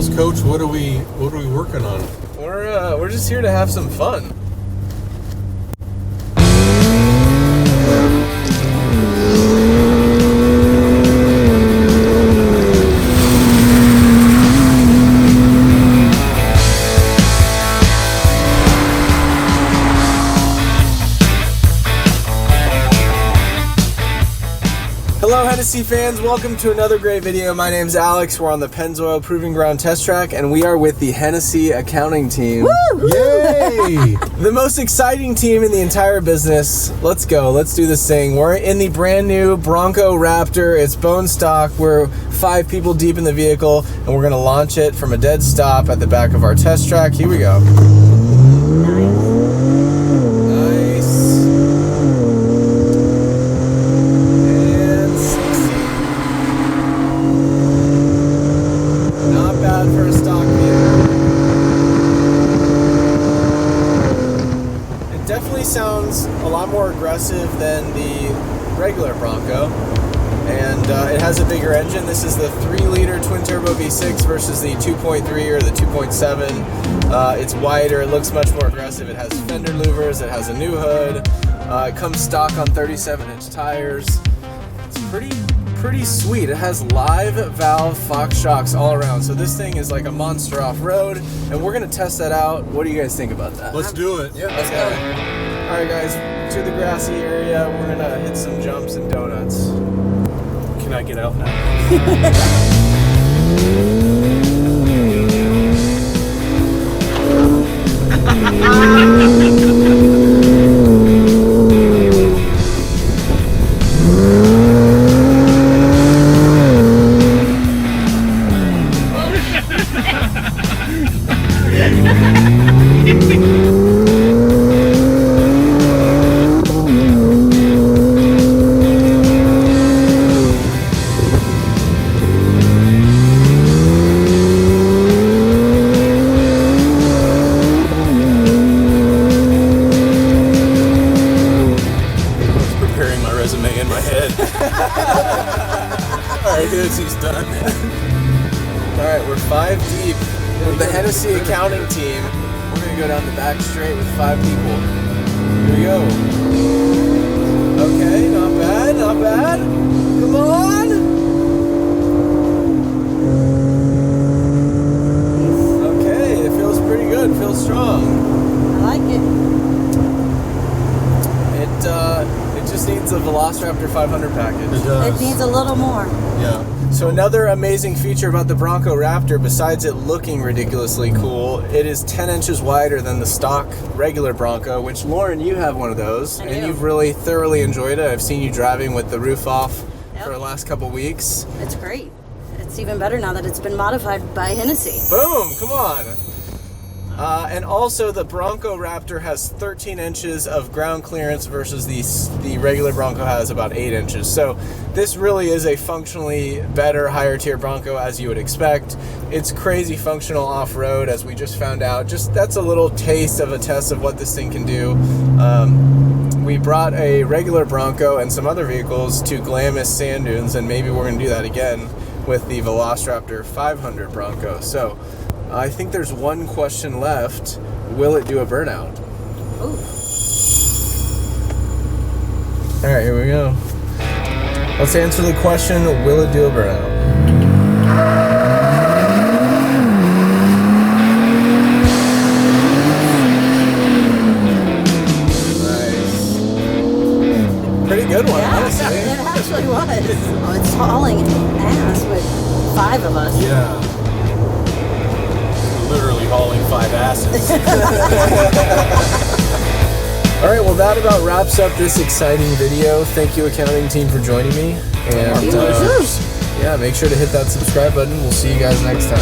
us, Coach. What are we working on? We're just here to have some fun. Hello Hennessey fans, welcome to another great video. My name's Alex, we're on the Pennzoil Proving Ground test track and we are with the Hennessey accounting team. Woo! Yay! The most exciting team in the entire business. Let's go, let's do this thing. We're in the brand new Bronco Raptor, it's bone stock. We're 5 people deep in the vehicle and we're gonna launch it from a dead stop at the back of our test track. Here we go. For a stock vehicle. It definitely sounds a lot more aggressive than the regular Bronco, and it has a bigger engine. This is the 3-liter twin-turbo V6 versus the 2.3 or the 2.7. It's wider, it looks much more aggressive. It has fender louvers, it has a new hood. It comes stock on 37-inch tires. It's pretty sweet. It has live valve Fox shocks all around, so this thing is like a monster off-road, and we're gonna test that out. What do you guys think about that? Let's do it. Yeah, let's go. All right, guys, to the grassy area. We're gonna hit some jumps and donuts. Can I get out now? In my head. Alright, dudes, he's done. Alright, we're 5 deep with the Hennessey accounting team. We're gonna go down the back straight with 5 people. Here we go. Okay, not bad, not bad. Come on! Okay, it feels pretty good, feels strong. I like it. It just needs a Velociraptor 500 package. It does. It needs a little more. Yeah. So another amazing feature about the Bronco Raptor, besides it looking ridiculously cool, it is 10 inches wider than the stock regular Bronco, which, Lauren, you have one of those, I and do. you've really thoroughly enjoyed it. I've seen you driving with the roof off Yep. for the last couple weeks. It's great. It's even better now that it's been modified by Hennessey. Boom, come on. And also the Bronco Raptor has 13 inches of ground clearance versus the regular Bronco has about 8 inches. So this really is a functionally better, higher tier Bronco, as you would expect. It's crazy functional off-road, as we just found out. Just that's a little taste of a test of what this thing can do. We brought a regular Bronco and some other vehicles to Glamis sand dunes, and maybe we're going to do that again with the Velociraptor 500 Bronco. So I think there's one question left. Will it do a burnout? Ooh. All right, here we go. Let's answer the question, will it do a burnout? Nice. Pretty good one, Yeah, honestly. it actually was. Oh, it's hauling ass with 5 of us. Yeah. Literally hauling 5 asses. All right, well, that about wraps up this exciting video. Thank you, accounting team, for joining me. And yeah, make sure to hit that subscribe button. We'll see you guys next time.